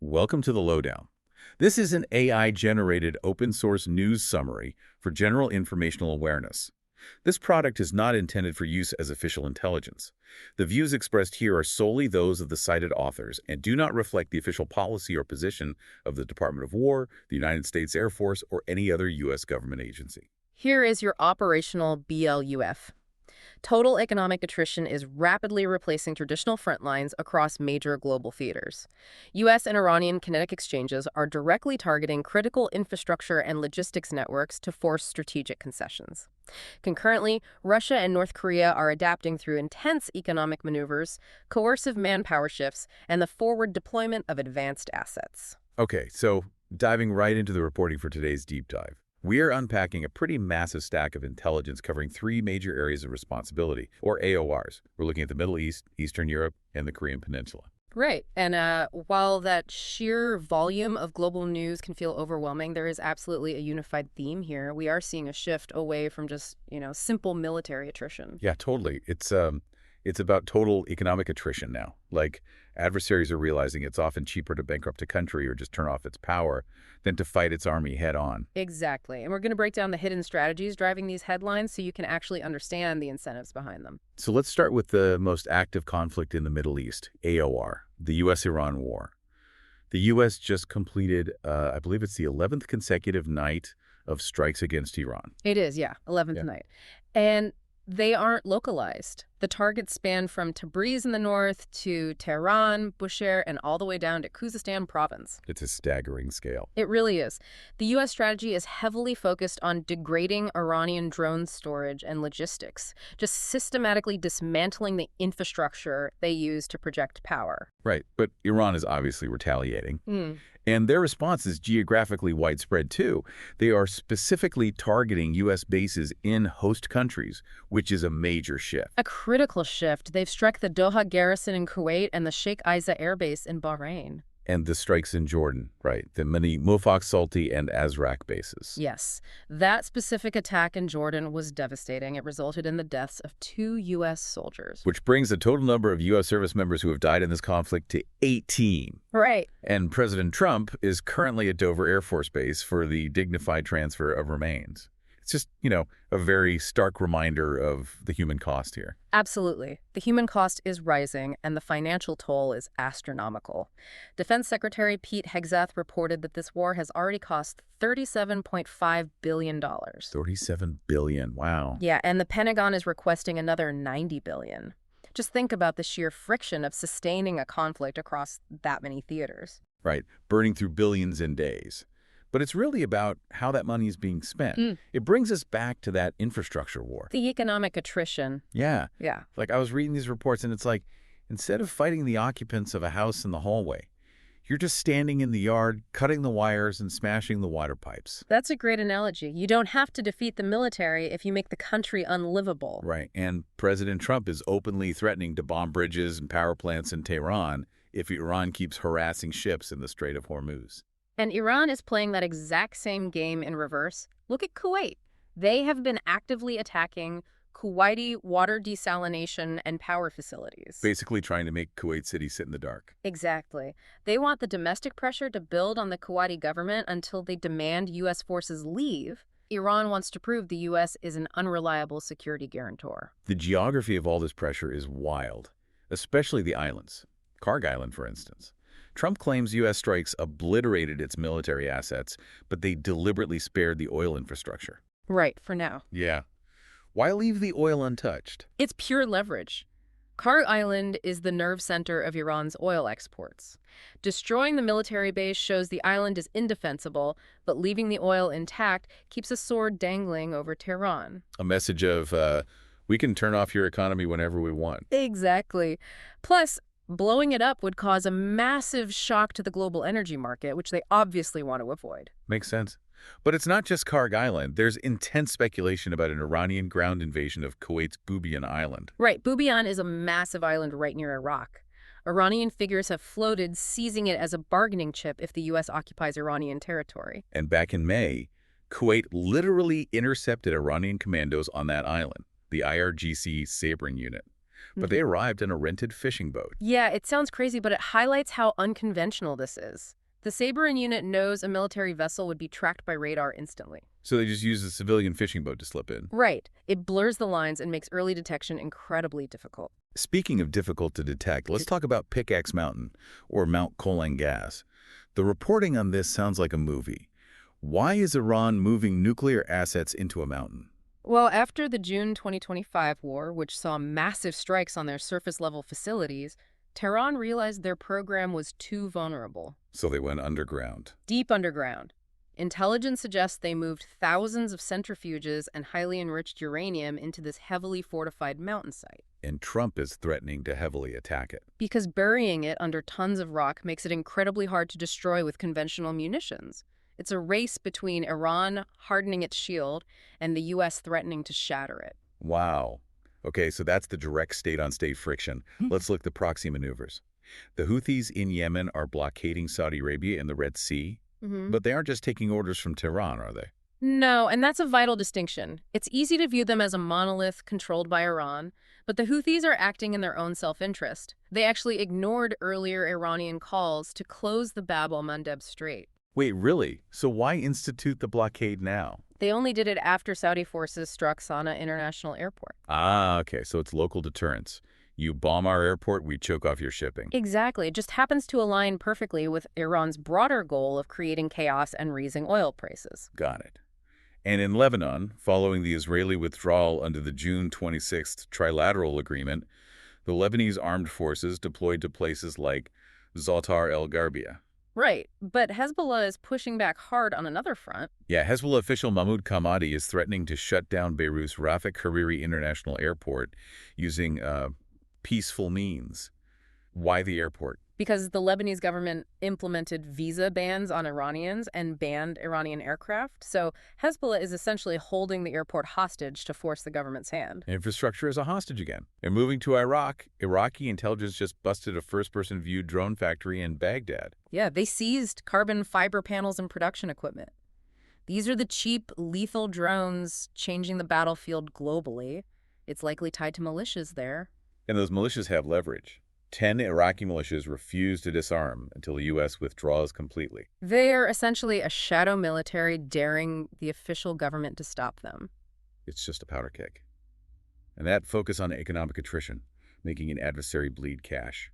Welcome to the Lowdown. This is an AI-generated open-source news summary for general informational awareness. This product is not intended for use as official intelligence. The views expressed here are solely those of the cited authors and do not reflect the official policy or position of the Department of War, the United States Air Force, or any other U.S. government agency. Here is your operational BLUF. Total economic attrition is rapidly replacing traditional front lines across major global theaters. U.S. and Iranian kinetic exchanges are directly targeting critical infrastructure and logistics networks to force strategic concessions. Concurrently, Russia and North Korea are adapting through intense economic maneuvers, coercive manpower shifts, and the forward deployment of advanced assets. Okay, so diving right into the reporting for today's deep dive. We are unpacking a pretty massive stack of intelligence covering three major areas of responsibility, or AORs. We're looking at the Middle East, Eastern Europe, and the Korean Peninsula. Right. And while that sheer volume of global news can feel overwhelming, there is absolutely a unified theme here. We are seeing a shift away from just, simple military attrition. Yeah, totally. It's about total economic attrition now. Like, adversaries are realizing it's often cheaper to bankrupt a country or just turn off its power than to fight its army head on. Exactly. And we're going to break down the hidden strategies driving these headlines so you can actually understand the incentives behind them. So let's start with the most active conflict in the Middle East, AOR, the U.S.-Iran war. The U.S. just completed, I believe it's the 11th consecutive night of strikes against Iran. It is, yeah, 11th night. And they aren't localized. The targets span from Tabriz in the north to Tehran, Bushehr, and all the way down to Khuzestan province. It's a staggering scale. It really is. The U.S. strategy is heavily focused on degrading Iranian drone storage and logistics, just systematically dismantling the infrastructure they use to project power. Right, but Iran is obviously retaliating. And their response is geographically widespread, too. They are specifically targeting U.S. bases in host countries, which is a major shift. A critical shift. They've struck the Doha garrison in Kuwait and the Sheikh Isa Air Base in Bahrain. And the strikes in Jordan, right? The many Mufaq Salti and Azraq bases. Yes. That specific attack in Jordan was devastating. It resulted in the deaths of 2 U.S. soldiers. Which brings the total number of U.S. service members who have died in this conflict to 18. Right. And President Trump is currently at Dover Air Force Base for the dignified transfer of remains. It's just, a very stark reminder of the human cost here. Absolutely. The human cost is rising, and the financial toll is astronomical. Defense Secretary Pete Hegseth reported that this war has already cost $37.5 billion. $37 billion, wow. Yeah, and the Pentagon is requesting another $90 billion. Just think about the sheer friction of sustaining a conflict across that many theaters. Right, burning through billions in days. But it's really about how that money is being spent. It brings us back to that infrastructure war. The economic attrition. Yeah. Yeah. Like, I was reading these reports, and it's like, instead of fighting the occupants of a house in the hallway, you're just standing in the yard, cutting the wires and smashing the water pipes. That's a great analogy. You don't have to defeat the military if you make the country unlivable. Right. And President Trump is openly threatening to bomb bridges and power plants in Tehran if Iran keeps harassing ships in the Strait of Hormuz. And Iran is playing that exact same game in reverse. Look at Kuwait. They have been actively attacking Kuwaiti water desalination and power facilities. Basically trying to make Kuwait City sit in the dark. Exactly. They want the domestic pressure to build on the Kuwaiti government until they demand U.S. forces leave. Iran wants to prove the U.S. is an unreliable security guarantor. The geography of all this pressure is wild, especially the islands. Karg Island, for instance. Trump claims U.S. strikes obliterated its military assets, but they deliberately spared the oil infrastructure. Right, for now. Yeah. Why leave the oil untouched? It's pure leverage. Karg Island is the nerve center of Iran's oil exports. Destroying the military base shows the island is indefensible, but leaving the oil intact keeps a sword dangling over Tehran. A message of, we can turn off your economy whenever we want. Exactly. Plus, blowing it up would cause a massive shock to the global energy market, which they obviously want to avoid. Makes sense. But it's not just Karg Island. There's intense speculation about an Iranian ground invasion of Kuwait's Bubiyan Island. Right. Bubiyan is a massive island right near Iraq. Iranian figures have floated, seizing it as a bargaining chip if the U.S. occupies Iranian territory. And back in May, Kuwait literally intercepted Iranian commandos on that island, the IRGC Sabrin unit. but they arrived in a rented fishing boat. Yeah, it sounds crazy, but it highlights how unconventional this is. The Saberin unit knows a military vessel would be tracked by radar instantly. So they just used a civilian fishing boat to slip in. Right. It blurs the lines and makes early detection incredibly difficult. Speaking of difficult to detect, let's talk about Pickaxe Mountain, or Mount Kolang Gaz. The reporting on this sounds like a movie. Why is Iran moving nuclear assets into a mountain? Well, after the June 2025 war, which saw massive strikes on their surface-level facilities, Tehran realized their program was too vulnerable. So they went underground. Deep underground. Intelligence suggests they moved thousands of centrifuges and highly enriched uranium into this heavily fortified mountainside. And Trump is threatening to heavily attack it. Because burying it under tons of rock makes it incredibly hard to destroy with conventional munitions. It's a race between Iran hardening its shield and the U.S. threatening to shatter it. Wow. Okay, so that's the direct state-on-state friction. Let's look at the proxy maneuvers. The Houthis in Yemen are blockading Saudi Arabia in the Red Sea, but they aren't just taking orders from Tehran, are they? No, and that's a vital distinction. It's easy to view them as a monolith controlled by Iran, but the Houthis are acting in their own self-interest. They actually ignored earlier Iranian calls to close the Bab el-Mandeb Strait. Wait, really? So why institute the blockade now? They only did it after Saudi forces struck Sana'a International Airport. Ah, okay, so it's local deterrence. You bomb our airport, we choke off your shipping. Exactly. It just happens to align perfectly with Iran's broader goal of creating chaos and raising oil prices. Got it. And in Lebanon, following the Israeli withdrawal under the June 26th trilateral agreement, the Lebanese armed forces deployed to places like Za'atar el-Gharbia. Right, but Hezbollah is pushing back hard on another front. Yeah, Hezbollah official Mahmoud Kamadi is threatening to shut down Beirut's Rafik Hariri International Airport using peaceful means. Why the airport? Because the Lebanese government implemented visa bans on Iranians and banned Iranian aircraft. So Hezbollah is essentially holding the airport hostage to force the government's hand. Infrastructure is a hostage again. And moving to Iraq, Iraqi intelligence just busted a first-person view drone factory in Baghdad. Yeah, they seized carbon fiber panels and production equipment. These are the cheap, lethal drones changing the battlefield globally. It's likely tied to militias there. And those militias have leverage. 10 Iraqi militias refuse to disarm until the U.S. withdraws completely. They are essentially a shadow military daring the official government to stop them. It's just a powder keg. And that focus on economic attrition, making an adversary bleed cash.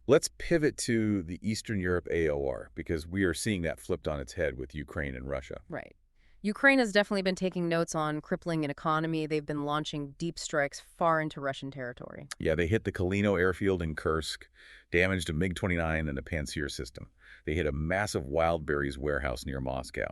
Let's pivot to the Eastern Europe AOR, because we are seeing that flipped on its head with Ukraine and Russia. Right. Ukraine has definitely been taking notes on crippling an economy. They've been launching deep strikes far into Russian territory. Yeah, they hit the Kalino airfield in Kursk, damaged a MiG-29 and a Pantsir system. They hit a massive wild berries warehouse near Moscow,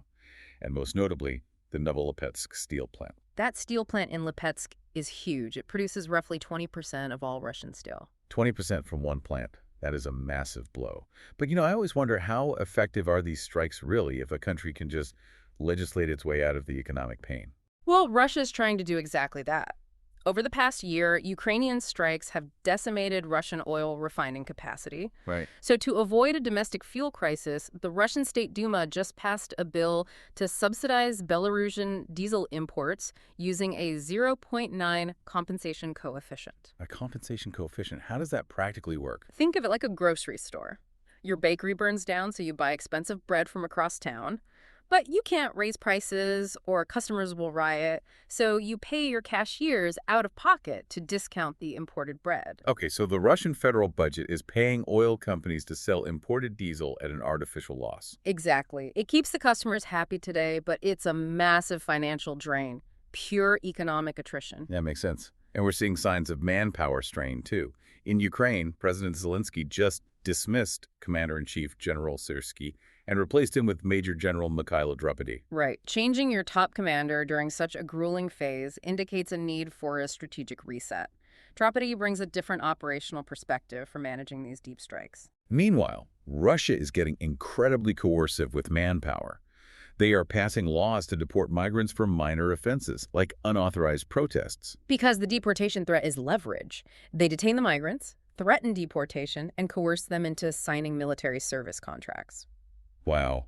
and most notably, the Novolipetsk steel plant. That steel plant in Lipetsk is huge. It produces roughly 20% of all Russian steel. 20% from one plant. That is a massive blow. But, I always wonder, how effective are these strikes really if a country can just legislate its way out of the economic pain? Well, Russia's trying to do exactly that. Over the past year, Ukrainian strikes have decimated Russian oil refining capacity. Right. So to avoid a domestic fuel crisis, the Russian State Duma just passed a bill to subsidize Belarusian diesel imports using a 0.9 compensation coefficient. A compensation coefficient. How does that practically work? Think of it like a grocery store. Your bakery burns down, so you buy expensive bread from across town. But you can't raise prices or customers will riot, so you pay your cashiers out of pocket to discount the imported bread. Okay, so the Russian federal budget is paying oil companies to sell imported diesel at an artificial loss. Exactly. It keeps the customers happy today, but it's a massive financial drain. Pure economic attrition. That makes sense. And we're seeing signs of manpower strain, too. In Ukraine, President Zelensky just dismissed Commander-in-Chief General Syrskyi and replaced him with Major General Mikhailo Drupady. Right. Changing your top commander during such a grueling phase indicates a need for a strategic reset. Drupady brings a different operational perspective for managing these deep strikes. Meanwhile, Russia is getting incredibly coercive with manpower. They are passing laws to deport migrants for minor offenses, like unauthorized protests. Because the deportation threat is leverage. They detain the migrants, threaten deportation, and coerce them into signing military service contracts. Wow.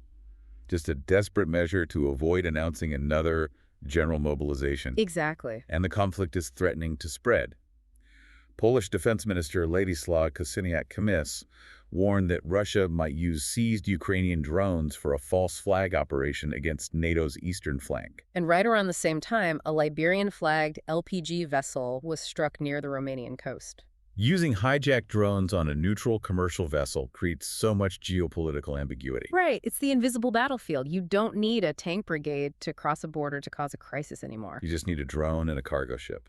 Just a desperate measure to avoid announcing another general mobilization. Exactly. And the conflict is threatening to spread. Polish Defense Minister Ladisław Kosiniak-Kamysz warned that Russia might use seized Ukrainian drones for a false flag operation against NATO's eastern flank. And right around the same time, a Liberian-flagged LPG vessel was struck near the Romanian coast. Using hijacked drones on a neutral commercial vessel creates so much geopolitical ambiguity. Right. It's the invisible battlefield. You don't need a tank brigade to cross a border to cause a crisis anymore. You just need a drone and a cargo ship.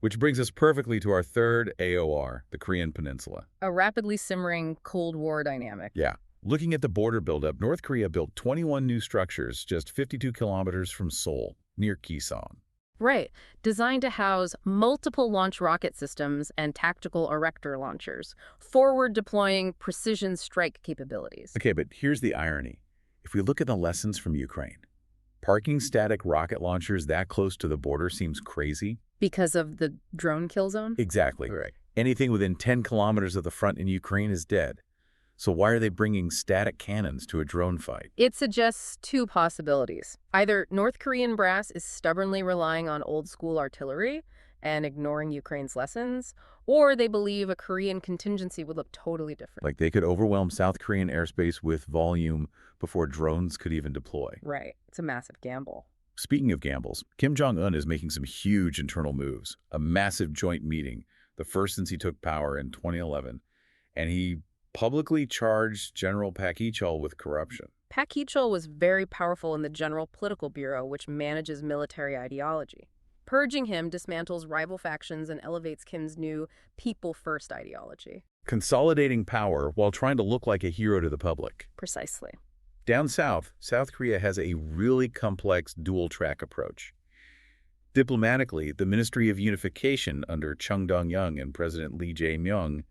Which brings us perfectly to our third AOR, the Korean Peninsula. A rapidly simmering Cold War dynamic. Yeah. Looking at the border buildup, North Korea built 21 new structures just 52 kilometers from Seoul, near Kisan. Right. Designed to house multiple launch rocket systems and tactical erector launchers, forward deploying precision strike capabilities. Okay, but here's the irony. If we look at the lessons from Ukraine, parking static rocket launchers that close to the border seems crazy. Because of the drone kill zone? Exactly. Right. Anything within 10 kilometers of the front in Ukraine is dead. So why are they bringing static cannons to a drone fight? It suggests two possibilities. Either North Korean brass is stubbornly relying on old-school artillery and ignoring Ukraine's lessons, or they believe a Korean contingency would look totally different. Like they could overwhelm South Korean airspace with volume before drones could even deploy. Right. It's a massive gamble. Speaking of gambles, Kim Jong-un is making some huge internal moves. A massive joint meeting, the first since he took power in 2011, and he publicly charged General Pak Hee-chol with corruption. Pak Hee-chol was very powerful in the General Political Bureau, which manages military ideology. Purging him dismantles rival factions and elevates Kim's new people-first ideology. Consolidating power while trying to look like a hero to the public. Precisely. Down south, South Korea has a really complex dual-track approach. Diplomatically, the Ministry of Unification under Chung Dong-young and President Lee Jae-myung,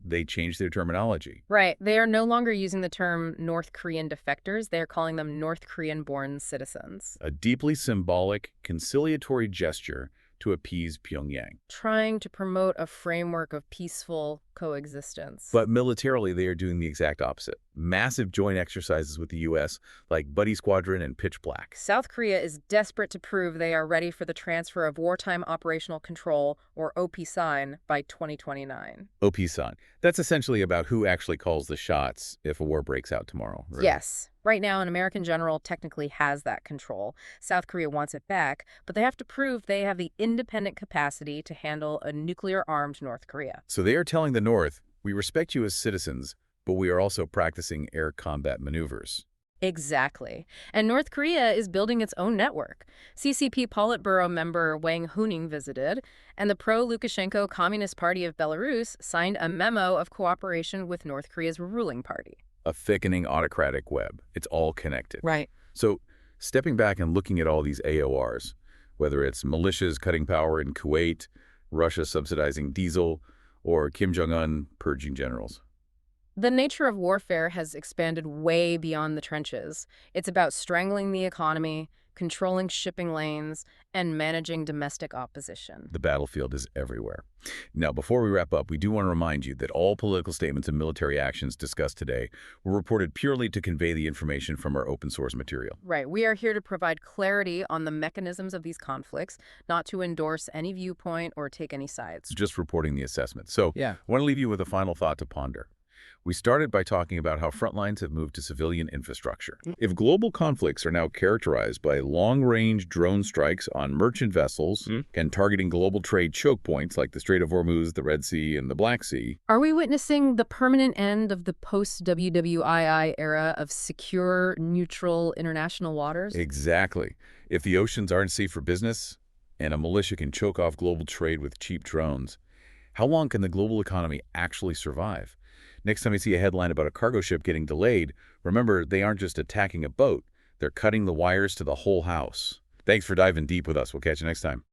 they changed their terminology. Right. They are no longer using the term North Korean defectors. They are calling them North Korean-born citizens. A deeply symbolic, conciliatory gesture to appease Pyongyang. Trying to promote a framework of peaceful coexistence. But militarily, they are doing the exact opposite. Massive joint exercises with the U.S., like Buddy Squadron and Pitch Black. South Korea is desperate to prove they are ready for the transfer of Wartime Operational Control, or OPSIGN, by 2029. OPSIGN. That's essentially about who actually calls the shots if a war breaks out tomorrow. Right? Yes. Right now, an American general technically has that control. South Korea wants it back, but they have to prove they have the independent capacity to handle a nuclear-armed North Korea. So they are telling the North, we respect you as citizens, but we are also practicing air combat maneuvers. Exactly. And North Korea is building its own network. CCP Politburo member Wang Huning visited, and the pro-Lukashenko Communist Party of Belarus signed a memo of cooperation with North Korea's ruling party. A thickening autocratic web. It's all connected. Right. So stepping back and looking at all these AORs, whether it's militias cutting power in Kuwait, Russia subsidizing diesel, or Kim Jong-un purging generals. The nature of warfare has expanded way beyond the trenches. It's about strangling the economy, controlling shipping lanes, and managing domestic opposition. The battlefield is everywhere. Now, before we wrap up, we do want to remind you that all political statements and military actions discussed today were reported purely to convey the information from our open source material. Right. We are here to provide clarity on the mechanisms of these conflicts, not to endorse any viewpoint or take any sides. Just reporting the assessment. So, I want to leave you with a final thought to ponder. We started by talking about how front lines have moved to civilian infrastructure. If global conflicts are now characterized by long-range drone strikes on merchant vessels and targeting global trade choke points like the Strait of Hormuz, the Red Sea, and the Black Sea, are we witnessing the permanent end of the post-WWII era of secure, neutral international waters? Exactly. If the oceans aren't safe for business and a militia can choke off global trade with cheap drones, how long can the global economy actually survive? Next time you see a headline about a cargo ship getting delayed, remember they aren't just attacking a boat, they're cutting the wires to the whole house. Thanks for diving deep with us. We'll catch you next time.